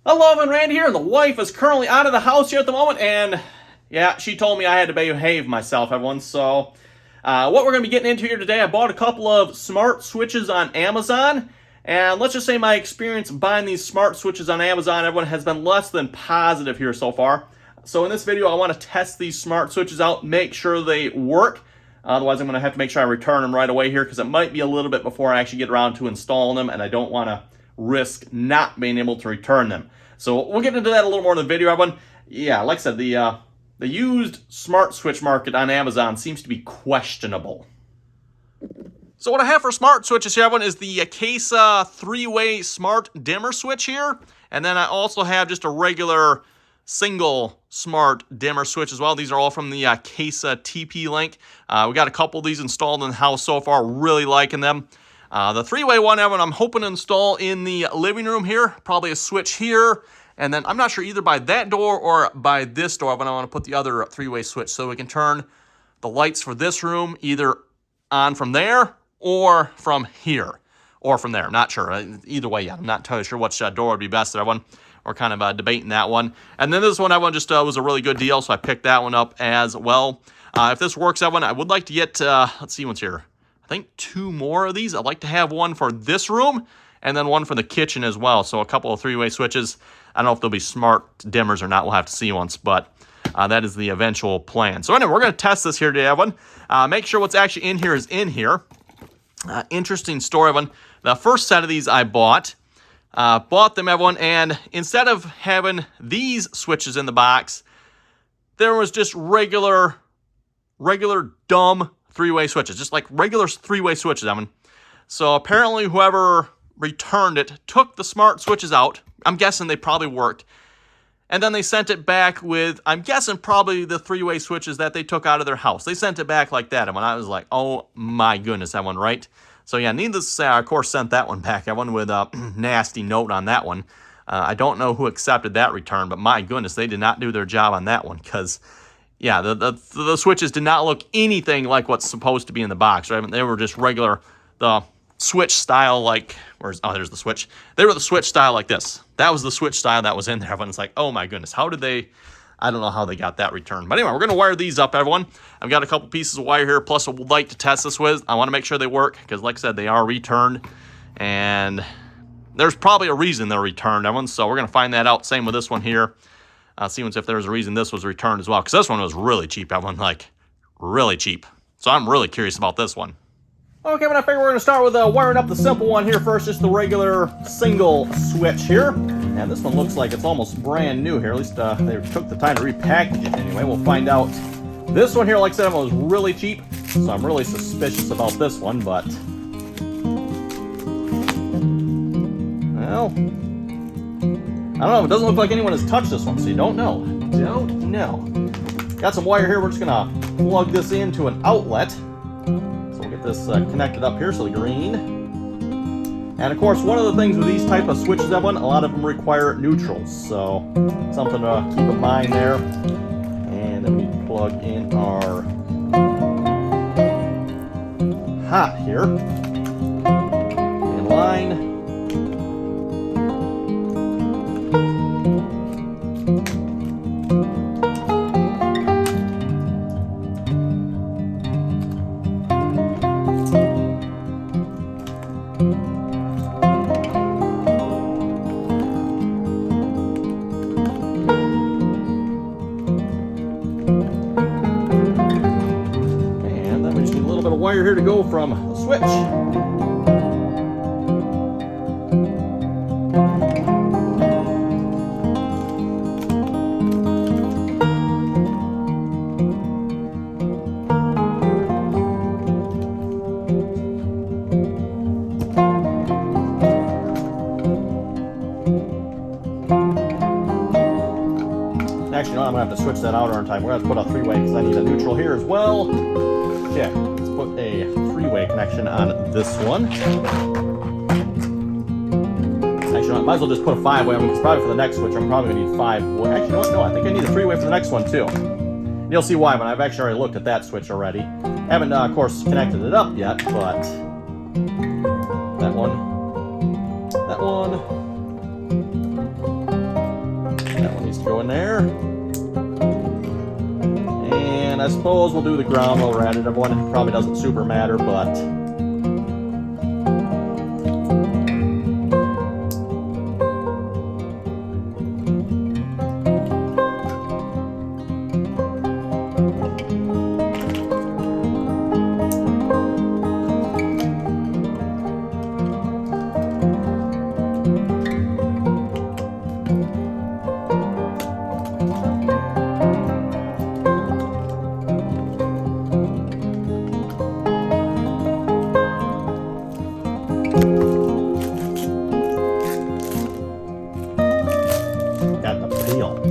Hello, and Randy here, and the wife is currently out of the house here at the moment, and yeah, she told me I had to behave myself, everyone. So, what we're going to be getting into here today, I bought a couple of smart switches on Amazon, and let's just say my experience buying these smart switches on Amazon, everyone, has been less than positive here so far. So in this video, I want to test these smart switches out, make sure they work. Otherwise, I'm going to have to make sure I return them right away here because it might be a little bit before I actually get around to installing them, and I don't want to risk not being able to return them. So we'll get into that a little more in the video, everyone. Yeah, like I said, the used smart switch market on Amazon seems to be questionable. So what I have for smart switches here, everyone, is the Kasa 3-way smart dimmer switch here. And then I also have just a regular single smart dimmer switch as well. These are all from the Kasa TP-Link. We got a couple of these installed in the house so far, really liking them. The 3-way one, Evan, I'm hoping to install in the living room here. Probably a switch here. And then I'm not sure either by that door or by this door, but I want to put the other 3-way switch so we can turn the lights for this room either on from there or from here. Or from there, not sure. Either way, yeah, I'm not entirely sure which door would be best, everyone. We're kind of debating that one. And then this one, everyone, just was a really good deal, so I picked that one up as well. If this works, everyone, I would like to get, let's see what's here. I think 2 more of these. I'd like to have one for this room and then one for the kitchen as well. So a couple of 3-way switches. I don't know if they'll be smart dimmers or not. We'll have to see once, but that is the eventual plan. So anyway, we're going to test this here today, everyone. Make sure what's actually in here is in here. Interesting story, everyone. The first set of these I bought them, everyone, and instead of having these switches in the box, there was just regular dumb 3-way switches, just like regular 3-way switches, I mean. So apparently whoever returned it took the smart switches out. I'm guessing they probably worked. And then they sent it back with, I'm guessing, probably the 3-way switches that they took out of their house. They sent it back like that. And when I was like, oh my goodness, that one, right? So yeah, needless to say, I of course sent that one back. I went with a nasty note on that one. I don't know who accepted that return, but my goodness, they did not do their job on that one because... yeah, the switches did not look anything like what's supposed to be in the box, right? I mean, they were just regular, the switch style, like, there's the switch. They were the switch style like this. That was the switch style that was in there. Everyone's like, oh my goodness, how did they, I don't know how they got that returned. But anyway, we're going to wire these up, everyone. I've got a couple pieces of wire here, plus a light to test this with. I want to make sure they work, because like I said, they are returned. And there's probably a reason they're returned, everyone. So we're going to find that out. Same with this one here. See if there was a reason this was returned as well, because this one was really cheap. That one, like, really cheap. So I'm really curious about this one. Okay, but I figure we're going to start with wiring up the simple one here first, just the regular single switch here. And this one looks like it's almost brand new here. At least they took the time to repackage it anyway. We'll find out. This one here, like I said, was really cheap, so I'm really suspicious about this one, but... well... I don't know, it doesn't look like anyone has touched this one, so you don't know. Don't know. Got some wire here, we're just gonna plug this into an outlet. So we'll get this connected up here, so the green. And of course, one of the things with these type of switches, everyone, a lot of them require neutrals, so something to keep in mind there. And then we plug in our hot here. In line. Wire here to go from the switch. Actually, no, I'm gonna have to switch that out, aren't I? We're gonna have to put a 3-way because I need a neutral here as well. Okay, let's put a 3-way connection on this one. Actually, I might as well just put a 5-way on because probably for the next switch I'm probably going to need 5-way. Actually, you know what? No, I think I need a 3-way for the next one too. You'll see why, but I've actually already looked at that switch already. Haven't, of course, connected it up yet, but that one, needs to go in there. And I suppose we'll do the ground while we're at it. Everyone, probably doesn't super matter, but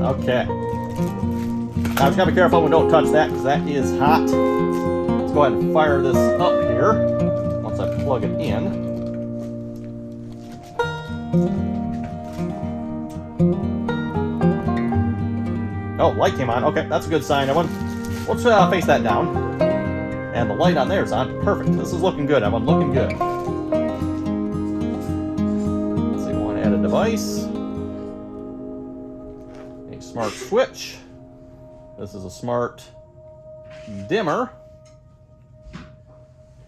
okay. Now, just gotta be careful we don't touch that because that is hot. Let's go ahead and fire this up here once I plug it in. Oh, light came on. Okay, that's a good sign, everyone. Let's face that down. And the light on there is on. Perfect. This is looking good, everyone. Looking good. Let's see, we want to add a device. Smart switch. This is a smart dimmer.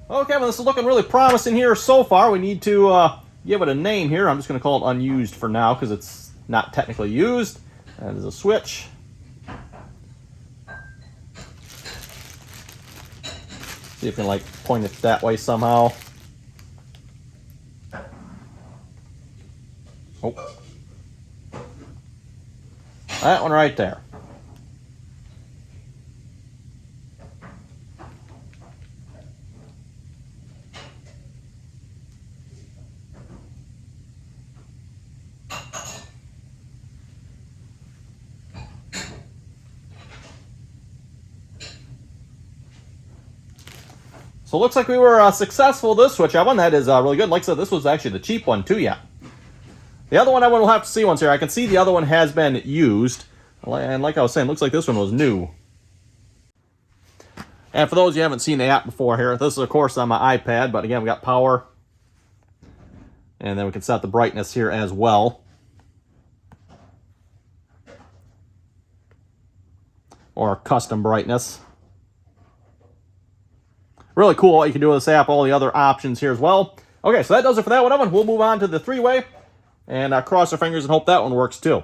Okay, well, this is looking really promising here so far. We need to give it a name here. I'm just going to call it unused for now because it's not technically used. That is a switch. See if we can like point it that way somehow. Oh. That one right there. So it looks like we were successful this switch. That one that is really good. Like I said, this was actually the cheap one too. Yeah. The other one I will have to see once here. I can see the other one has been used. And like I was saying, looks like this one was new. And for those you haven't seen the app before here, this is of course on my iPad. But again, we got power. And then we can set the brightness here as well. Or custom brightness. Really cool what you can do with this app. All the other options here as well. Okay, so that does it for that one. We'll move on to the three-way. And cross our fingers and hope that one works too.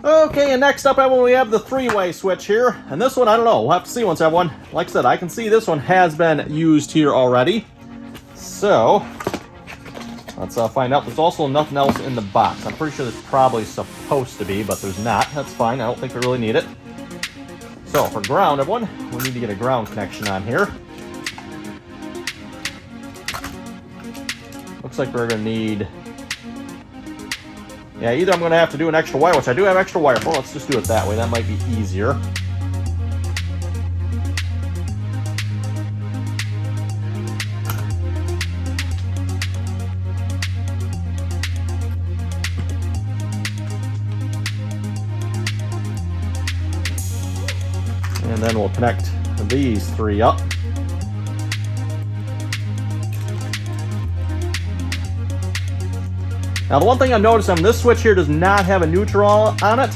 Okay, and next up, everyone, we have the three-way switch here. And this one, I don't know. We'll have to see once, everyone. Like I said, I can see this one has been used here already. So, let's find out. There's also nothing else in the box. I'm pretty sure there's probably supposed to be, but there's not. That's fine. I don't think we really need it. So, for ground, everyone, we need to get a ground connection on here. Looks like we're going to need... Yeah, either I'm going to have to do an extra wire, which I do have extra wire for. Let's just do it that way. That might be easier. And then we'll connect these three up. Now, the one thing I noticed on this switch here does not have a neutral on it.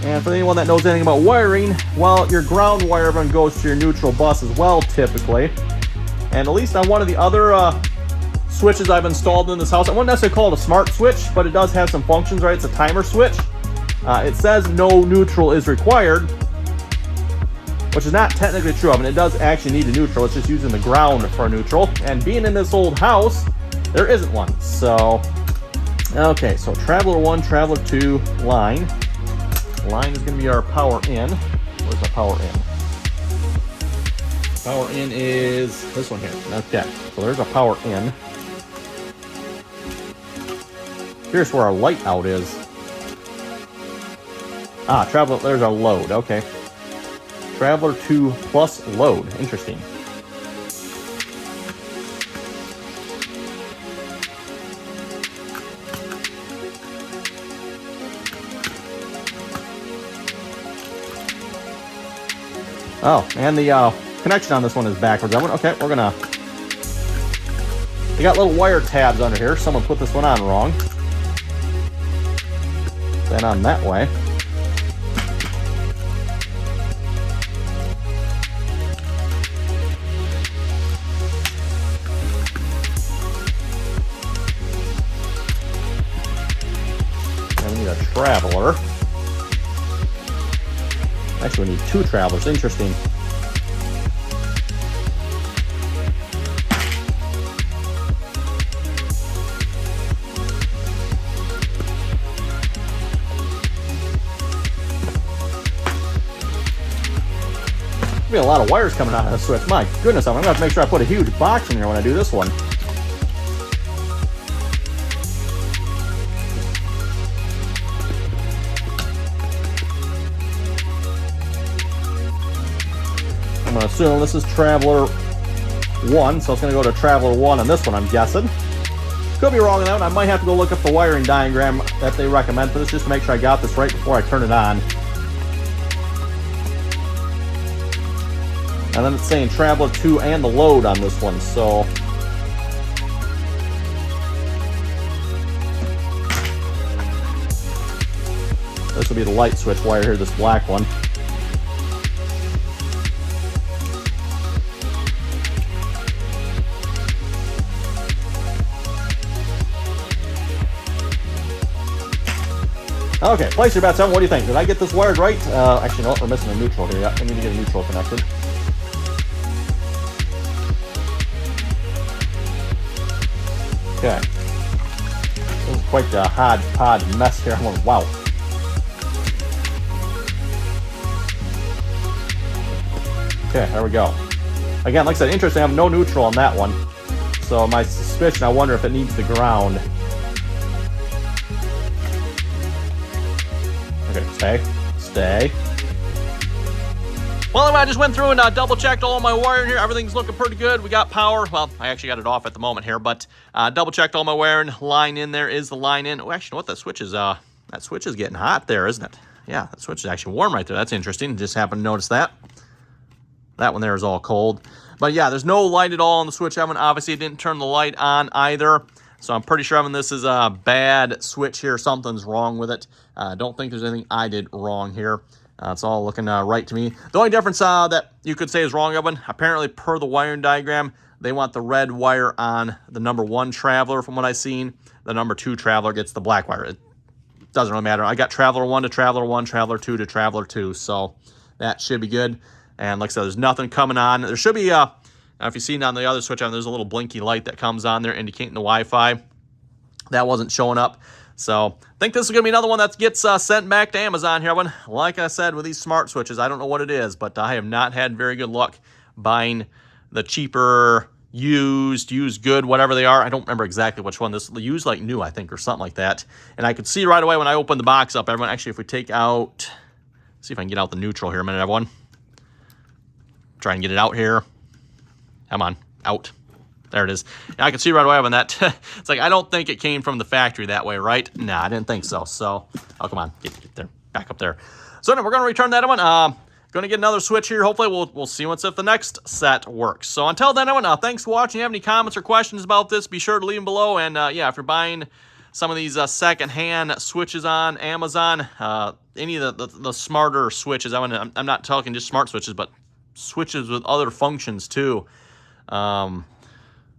And for anyone that knows anything about wiring, well, your ground wire goes to your neutral bus as well, typically. And at least on one of the other switches I've installed in this house, I wouldn't necessarily call it a smart switch, but it does have some functions, right? It's a timer switch. It says no neutral is required, which is not technically true. I mean, it does actually need a neutral. It's just using the ground for a neutral. And being in this old house, there isn't one. So... Okay, so Traveler 1, Traveler 2, line. Line is going to be our power in. Where's my power in? Power in is this one here. Okay, so there's a power in. Here's where our light out is. Ah, Traveler, there's our load. Okay. Traveler 2 plus load. Interesting. Oh, and the connection on this one is backwards. Okay, we're gonna... We got little wire tabs under here. Someone put this one on wrong. that on that way. And we need a traveler. Actually, we need 2 travelers. Interesting. Be a lot of wires coming out of the switch. My goodness, I'm gonna have to make sure I put a huge box in here when I do this one. I'm gonna assume this is Traveler 1, so it's gonna go to Traveler 1 on this one, I'm guessing. Could be wrong on that one. I might have to go look up the wiring diagram that they recommend for this just to make sure I got this right before I turn it on. And then it's saying Traveler 2 and the load on this one, so... this will be the light switch wire here, this black one. Okay, place your bets on. What do you think? Did I get this wired right? Actually, no, we're missing a neutral here. Yeah, we need to get a neutral connected. Okay. This is quite a hodgepodge mess here. I'm going, wow. Okay, there we go. Again, like I said, interesting. I have no neutral on that one. So my suspicion, I wonder if it needs the ground. Okay, stay. Well, I just went through and double-checked all my wiring here. Everything's looking pretty good. We got power. Well, I actually got it off at the moment here, but double-checked all my wiring. Line in there is the line in. Oh, actually, what that switch is getting hot there, isn't it? Yeah, that switch is actually warm right there. That's interesting. Just happened to notice that. That one there is all cold. But yeah, there's no light at all on the switch oven. Obviously, it didn't turn the light on either. So I'm pretty sure this is a bad switch here. Something's wrong with it. Don't think there's anything I did wrong here. It's all looking right to me. The only difference that you could say is wrong, Evan, apparently per the wiring diagram, they want the red wire on the number 1 Traveler from what I've seen. The number 2 Traveler gets the black wire. It doesn't really matter. I got Traveler 1 to Traveler 1, Traveler 2 to Traveler 2, so that should be good. And like I said, there's nothing coming on. There should be, if you've seen on the other switch, there's a little blinky light that comes on there indicating the Wi-Fi. That wasn't showing up. So I think this is going to be another one that gets sent back to Amazon here. Like I said, with these smart switches, I don't know what it is, but I have not had very good luck buying the cheaper, used good, whatever they are. I don't remember exactly which one. This used like new, I think, or something like that. And I could see right away when I opened the box up, everyone, actually, if we take out, see if I can get out the neutral here a minute, everyone. Try and get it out here. Come on, out. There it is. And I can see right away on that. It's like, I don't think it came from the factory that way, right? Nah, I didn't think so. So, oh, come on. Get there. Back up there. So, we're going to return that one. Going to get another switch here. Hopefully, we'll see if the next set works. So, until then, everyone, thanks for watching. If you have any comments or questions about this, be sure to leave them below. And, yeah, if you're buying some of these second-hand switches on Amazon, any of the smarter switches, I'm not talking just smart switches, but switches with other functions, too.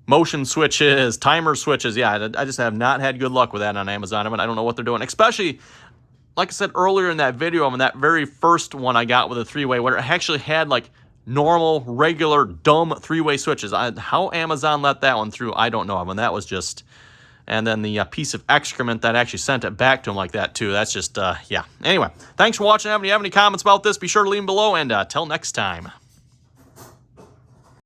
Motion switches, timer switches. Yeah, I just have not had good luck with that on Amazon. I don't know what they're doing. Especially, like I said earlier in that video, that very first one I got with a 3-way, where it actually had like normal, regular, dumb 3-way switches. How Amazon let that one through, I don't know. That was just... And then the piece of excrement that actually sent it back to him like that, too. That's just, yeah. Anyway, thanks for watching. If you have any comments about this, be sure to leave them below. And till next time.